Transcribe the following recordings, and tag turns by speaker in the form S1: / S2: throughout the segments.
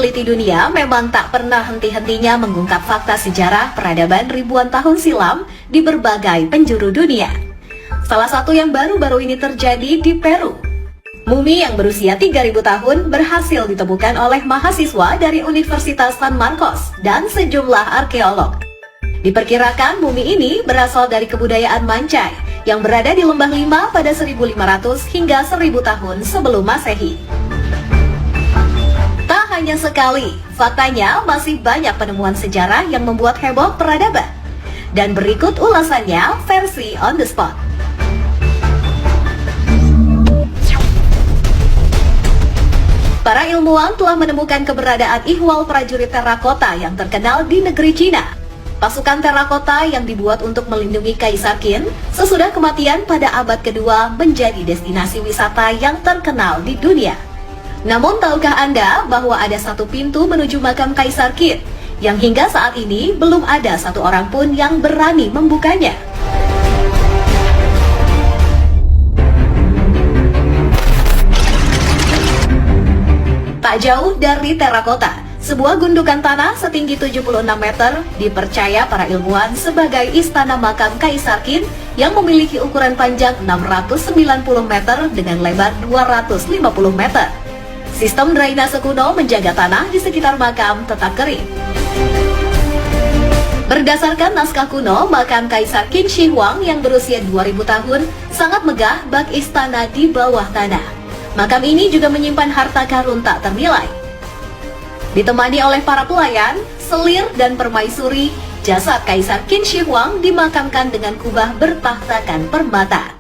S1: peneliti dunia memang tak pernah henti-hentinya mengungkap fakta sejarah peradaban ribuan tahun silam di berbagai penjuru dunia. Salah satu yang baru-baru ini terjadi di Peru. Mumi yang berusia 3.000 tahun berhasil ditemukan oleh mahasiswa dari Universitas San Marcos dan sejumlah arkeolog. Diperkirakan mumi ini berasal dari kebudayaan Mancai yang berada di Lembah Lima pada 1.500 hingga 1.000 tahun sebelum Masehi. Tak hanya sekali, faktanya masih banyak penemuan sejarah yang membuat heboh peradaban. Dan berikut ulasannya versi on the spot. Para ilmuwan telah menemukan keberadaan ihwal prajurit terakota yang terkenal di negeri Cina. Pasukan terakota yang dibuat untuk melindungi Kaisar Qin sesudah kematian pada abad kedua menjadi destinasi wisata yang terkenal di dunia. Namun tahukah Anda bahwa ada satu pintu menuju makam Kaisar Qin yang hingga saat ini belum ada satu orang pun yang berani membukanya? Tak jauh dari terakota, sebuah gundukan tanah setinggi 76 meter dipercaya para ilmuwan sebagai istana makam Kaisar Qin yang memiliki ukuran panjang 690 meter dengan lebar 250 meter. Sistem drainase kuno menjaga tanah di sekitar makam tetap kering. Berdasarkan naskah kuno, makam Kaisar Qin Shi Huang yang berusia 2000 tahun sangat megah bak istana di bawah tanah. Makam ini juga menyimpan harta karun tak ternilai. Ditemani oleh para pelayan, selir, dan permaisuri, jasad Kaisar Qin Shi Huang dimakamkan dengan kubah bertahtakan permata.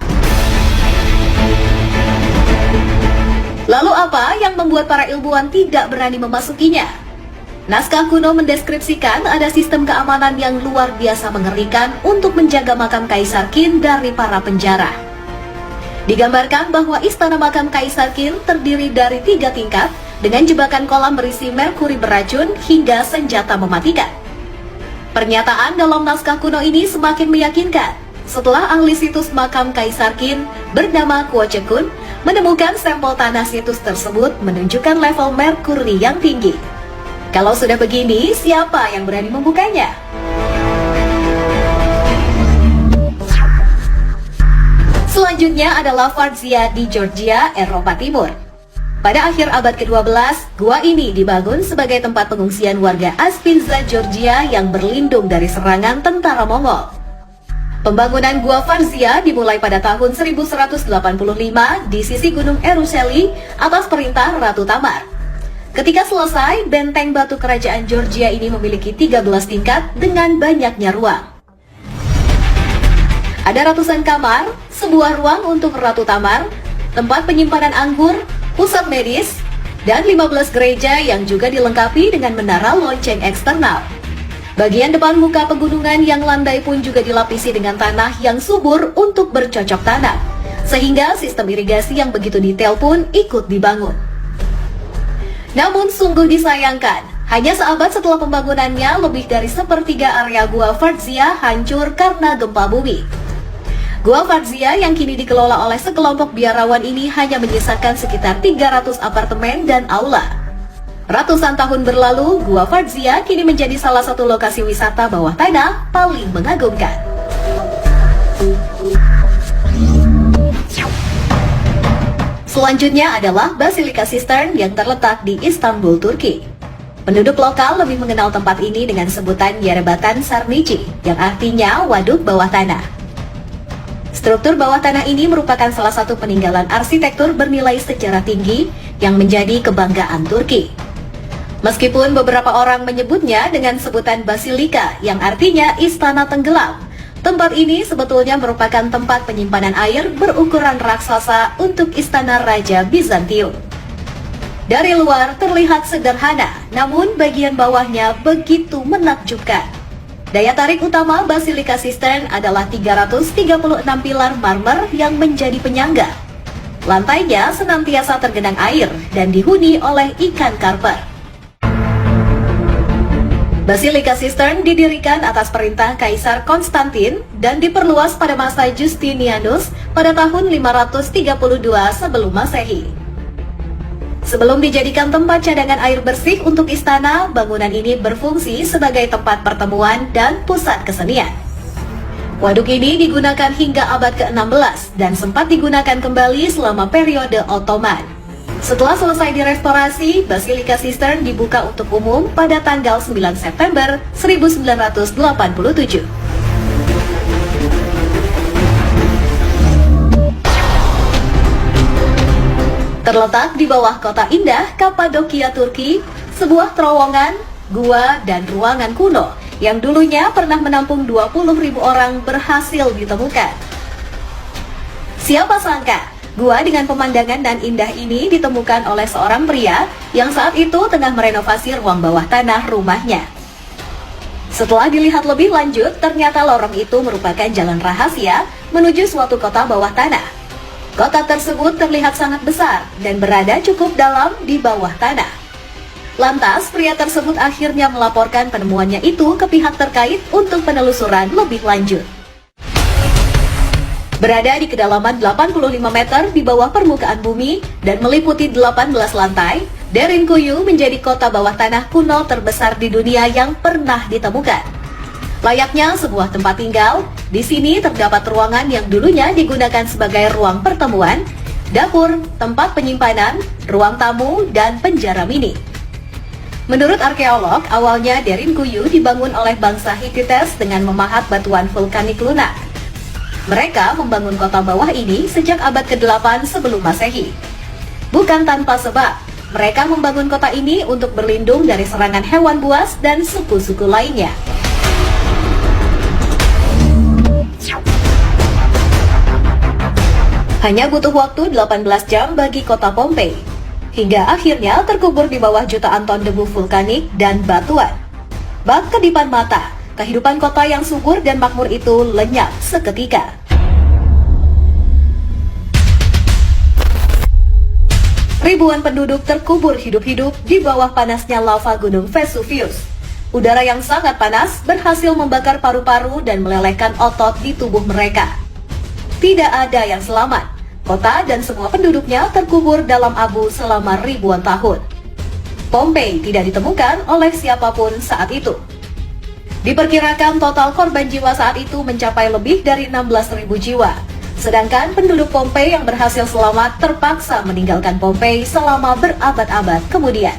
S1: Lalu apa yang membuat para ilmuwan tidak berani memasukinya? Naskah kuno mendeskripsikan ada sistem keamanan yang luar biasa mengerikan untuk menjaga makam Kaisar Qin dari para penjara. Digambarkan bahwa istana makam Kaisar Qin terdiri dari 3 tingkat dengan jebakan kolam berisi merkuri beracun hingga senjata mematikan. Pernyataan dalam naskah kuno ini semakin meyakinkan setelah ahli situs makam Kaisar Qin bernama Kuo Chekun menemukan sampel tanah situs tersebut menunjukkan level merkuri yang tinggi. Kalau sudah begini, siapa yang berani membukanya? Selanjutnya adalah Varzia di Georgia, Eropa Timur. Pada akhir abad ke-12, gua ini dibangun sebagai tempat pengungsian warga Aspinza, Georgia yang berlindung dari serangan tentara Mongol. Pembangunan gua Varzia dimulai pada tahun 1185 di sisi Gunung Eruseli atas perintah Ratu Tamar. Ketika selesai, benteng batu kerajaan Georgia ini memiliki 13 tingkat dengan banyaknya ruang. Ada ratusan kamar, sebuah ruang untuk Ratu Tamar, tempat penyimpanan anggur, pusat medis, dan 15 gereja yang juga dilengkapi dengan menara lonceng eksternal. Bagian depan muka pegunungan yang landai pun juga dilapisi dengan tanah yang subur untuk bercocok tanam, sehingga sistem irigasi yang begitu detail pun ikut dibangun. Namun sungguh disayangkan, hanya seabad setelah pembangunannya, lebih dari sepertiga area gua Varzia hancur karena gempa bumi. Gua Varzia yang kini dikelola oleh sekelompok biarawan ini hanya menyisakan sekitar 300 apartemen dan aula. Ratusan tahun berlalu, Gua Varzia kini menjadi salah satu lokasi wisata bawah tanah paling mengagumkan. Selanjutnya adalah Basilika Sistine yang terletak di Istanbul, Turki. Penduduk lokal lebih mengenal tempat ini dengan sebutan Yerebatan Sarnici, yang artinya waduk bawah tanah. Struktur bawah tanah ini merupakan salah satu peninggalan arsitektur bernilai sejarah tinggi yang menjadi kebanggaan Turki. Meskipun beberapa orang menyebutnya dengan sebutan Basilika yang artinya istana tenggelam, tempat ini sebetulnya merupakan tempat penyimpanan air berukuran raksasa untuk istana Raja Bizantium. Dari luar terlihat sederhana, namun bagian bawahnya begitu menakjubkan. Daya tarik utama Basilika Sistine adalah 336 pilar marmer yang menjadi penyangga. Lantainya senantiasa tergenang air dan dihuni oleh ikan karper. Basilika Sistine didirikan atas perintah Kaisar Konstantin dan diperluas pada masa Justinianus pada tahun 532 sebelum Masehi. Sebelum dijadikan tempat cadangan air bersih untuk istana, bangunan ini berfungsi sebagai tempat pertemuan dan pusat kesenian. Waduk ini digunakan hingga abad ke-16 dan sempat digunakan kembali selama periode Ottoman. Setelah selesai direstorasi, Basilika Sistern dibuka untuk umum pada tanggal 9 September 1987. Terletak di bawah kota indah Kapadokia, Turki, sebuah terowongan, gua, dan ruangan kuno yang dulunya pernah menampung 20.000 orang berhasil ditemukan. Siapa sangka, gua dengan pemandangan dan indah ini ditemukan oleh seorang pria yang saat itu tengah merenovasi ruang bawah tanah rumahnya. Setelah dilihat lebih lanjut, ternyata lorong itu merupakan jalan rahasia menuju suatu kota bawah tanah. Kota tersebut terlihat sangat besar dan berada cukup dalam di bawah tanah. Lantas, pria tersebut akhirnya melaporkan penemuannya itu ke pihak terkait untuk penelusuran lebih lanjut. Berada di kedalaman 85 meter di bawah permukaan bumi dan meliputi 18 lantai, Derinkuyu menjadi kota bawah tanah kuno terbesar di dunia yang pernah ditemukan. Layaknya sebuah tempat tinggal, di sini terdapat ruangan yang dulunya digunakan sebagai ruang pertemuan, dapur, tempat penyimpanan, ruang tamu, dan penjara mini. Menurut arkeolog, awalnya Derinkuyu dibangun oleh bangsa Hittites dengan memahat batuan vulkanik lunak. Mereka membangun kota bawah ini sejak abad ke-8 sebelum Masehi. Bukan tanpa sebab, mereka membangun kota ini untuk berlindung dari serangan hewan buas dan suku-suku lainnya. Hanya butuh waktu 18 jam bagi kota Pompei, hingga akhirnya terkubur di bawah jutaan ton debu vulkanik dan batuan. Bak kedipan mata, kehidupan kota yang subur dan makmur itu lenyap seketika. Ribuan penduduk terkubur hidup-hidup di bawah panasnya lava gunung Vesuvius. Udara yang sangat panas berhasil membakar paru-paru dan melelehkan otot di tubuh mereka. Tidak ada yang selamat. Kota dan semua penduduknya terkubur dalam abu selama ribuan tahun. Pompei tidak ditemukan oleh siapapun saat itu. Diperkirakan total korban jiwa saat itu mencapai lebih dari 16.000 jiwa. Sedangkan penduduk Pompei yang berhasil selamat terpaksa meninggalkan Pompei selama berabad-abad kemudian.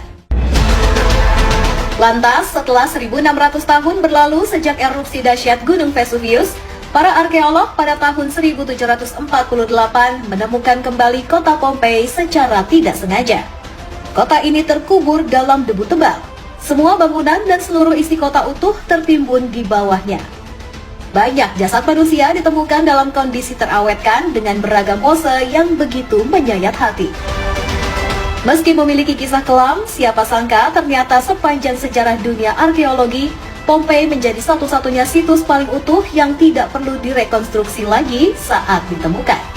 S1: Lantas, setelah 1.600 tahun berlalu sejak erupsi dahsyat Gunung Vesuvius, para arkeolog pada tahun 1748 menemukan kembali kota Pompei secara tidak sengaja. Kota ini terkubur dalam debu tebal. Semua bangunan dan seluruh isi kota utuh tertimbun di bawahnya. Banyak jasad manusia ditemukan dalam kondisi terawetkan dengan beragam pose yang begitu menyayat hati. Meski memiliki kisah kelam, siapa sangka ternyata sepanjang sejarah dunia arkeologi, Pompei menjadi satu-satunya situs paling utuh yang tidak perlu direkonstruksi lagi saat ditemukan.